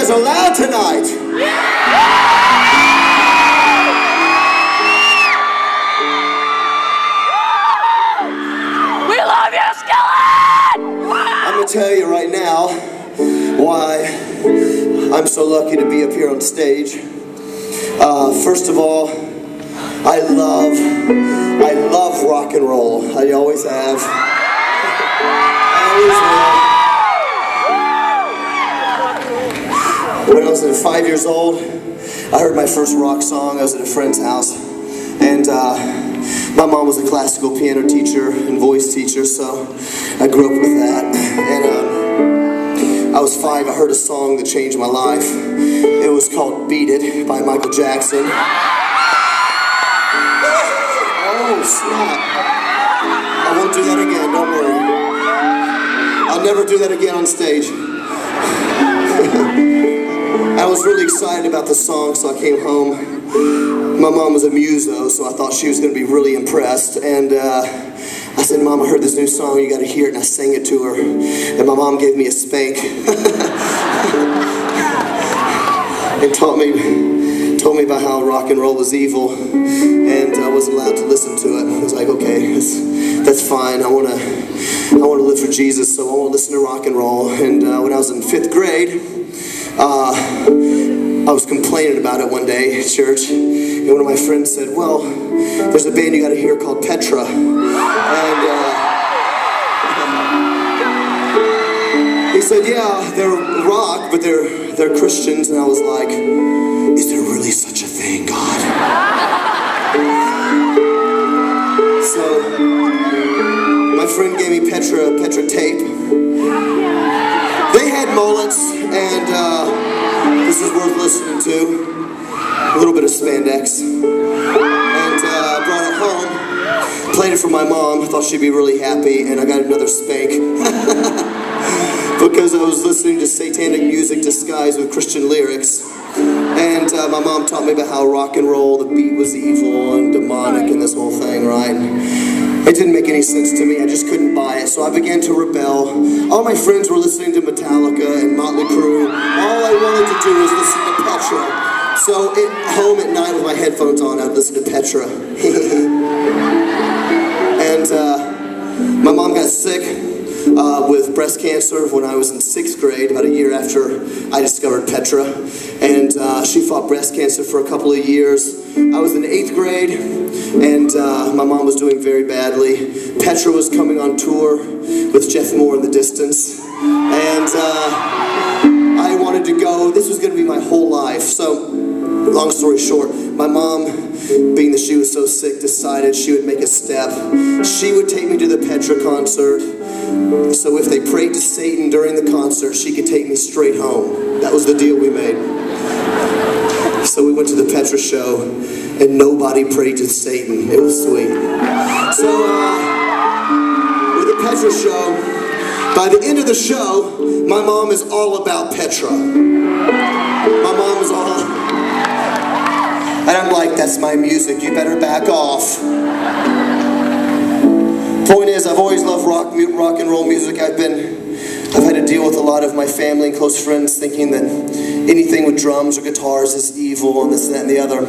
guys are loud tonight. We love you, Skillet! I'm going to tell you right now why I'm so lucky to be up here on stage. First of all, I love rock and roll. I always have. I always will. When I was 5 years old, I heard my first rock song. I was at a friend's house, and my mom was a classical piano teacher and voice teacher, so I grew up with that. And I was 5. I heard a song that changed my life. It was called "Beat It" by Michael Jackson. Oh, snap. I won't do that again, don't worry. I'll never do that again on stage. I was really excited about the song, so I came home. My mom was a muso, so I thought she was going to be really impressed. And I said, "Mom, I heard this new song, you got to hear it," and I sang it to her. And my mom gave me a spank. And told me about how rock and roll was evil, and I wasn't allowed to listen to it. I was like, okay, that's fine. I want to live for Jesus, so I want to listen to rock and roll. And when I was in 5th grade, I was complaining about it one day at church, and one of my friends said, "Well, there's a band you got to hear called Petra." And he said, "Yeah, they're rock, but they're Christians." And I was like, "Is there really such a thing, God?" So my friend gave me Petra tape. They had mullets, and this is worth listening to. A little bit of spandex. And I brought it home, played it for my mom. I thought she'd be really happy, and I got another spank. Because I was listening to satanic music disguised with Christian lyrics. And my mom taught me about how rock and roll, the beat was evil and demonic and this whole thing, right? It didn't make any sense to me. I just couldn't buy it. So I began to rebel. All my friends were listening to Metallica and Motley Crue. All I wanted to do was listen to Petra. So at home at night with my headphones on, I'd listen to Petra. And my mom got sick with breast cancer when I was in 6th grade, about a year after I discovered Petra. And she fought breast cancer for a couple of years. I was in 8th grade, and my mom was doing very badly. Petra was coming on tour with Jeff Moore in the distance. And I wanted to go. This was going to be my whole life. So, long story short, my mom, being that she was so sick, decided she would make a step. She would take me to the Petra concert. So if they prayed to Satan during the concert, she could take me straight home. That was the deal we made. So we went to the Petra show, and nobody prayed to Satan. It was sweet. So with the Petra show, by the end of the show, my mom is all about Petra. My mom is all... And I'm like, "That's my music, you better back off." Point is, I've always loved rock and roll music. I've had to deal with a lot of my family and close friends thinking that anything with drums or guitars is evil and this and that and the other.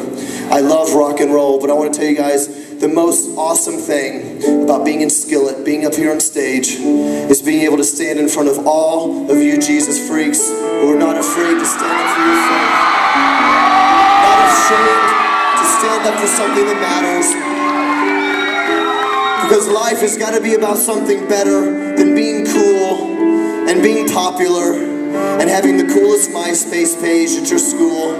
I love rock and roll, but I want to tell you guys, the most awesome thing about being in Skillet, being up here on stage, is being able to stand in front of all of you Jesus freaks who are not afraid to stand up for your faith. Not ashamed to stand up for something that matters. Because life has got to be about something better than being cool and being popular and having the coolest MySpace page at your school.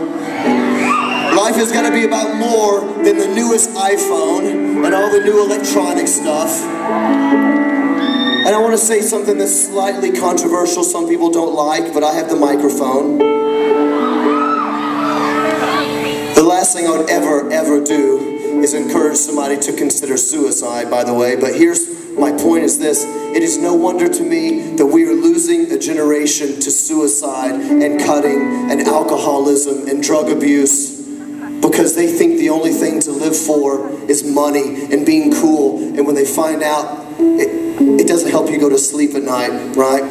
Life has got to be about more than the newest iPhone and all the new electronic stuff. And I want to say something that's slightly controversial, some people don't like, but I have the microphone. The last thing I would ever do is encourage somebody to consider suicide, by the way. But here's my point is this. It is no wonder to me that we are losing a generation to suicide and cutting and alcoholism and drug abuse because they think the only thing to live for is money and being cool. And when they find out it doesn't help you go to sleep at night, right?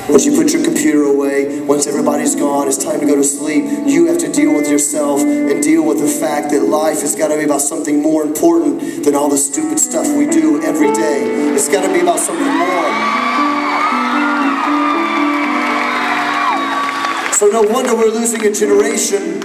Once you put your computer away, once everybody's gone, it's time to go to sleep. You have to deal with yourself and deal with the fact that life has got to be about something more important than all the stupid stuff we do every day. It's got to be about something more. So no wonder we're losing a generation.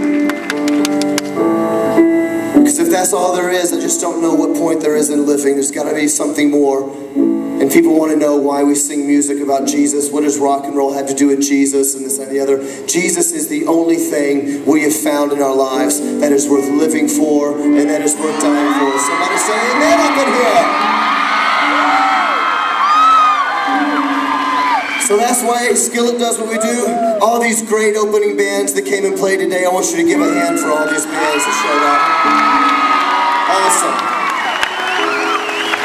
Because if that's all there is, I just don't know what point there is in living. There's got to be something more. And people want to know why we sing music about Jesus. What does rock and roll have to do with Jesus and this and the other? Jesus is the only thing we have found in our lives that is worth living for and that is worth dying for. Somebody say amen up in here. So that's why Skillet does what we do. All these great opening bands that came and played today, I want you to give a hand for all these bands that showed up. Awesome.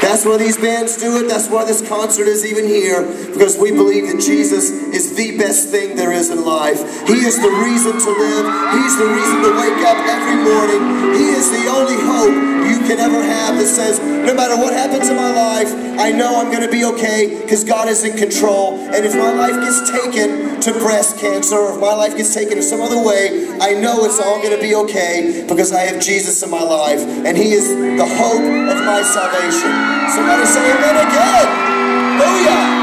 That's why these bands do it. That's why this concert is even here. Because we believe that Jesus is the best thing there is in life. He is the reason to live. He's the reason to wake up every morning. He is the only hope you can ever have that says, no matter what happens in my life, I know I'm going to be okay because God is in control. And if my life gets taken to breast cancer, or if my life gets taken in some other way, I know it's all going to be okay because I have Jesus in my life. And He is the hope of my salvation. Somebody say amen again. Booyah.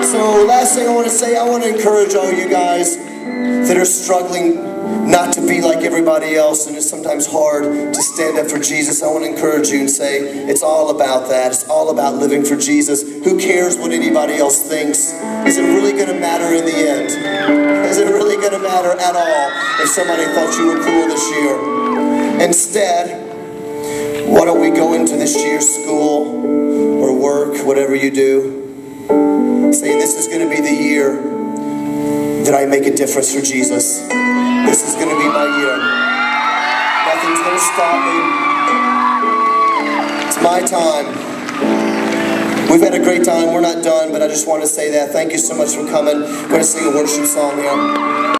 So last thing I want to say, I want to encourage all you guys that are struggling not to be like everybody else, and it's sometimes hard to stand up for Jesus. I want to encourage you and say, it's all about that. It's all about living for Jesus. Who cares what anybody else thinks? Is it really going to matter in the end? Is it really going to matter at all if somebody thought you were cool this year? Instead, why don't we go into this year's school or work, whatever you do, saying this is going to be the year that I make a difference for Jesus. This is going to be my year. Nothing's going to stop me. It's my time. We've had a great time. We're not done, but I just want to say that. Thank you so much for coming. We're going to sing a worship song here.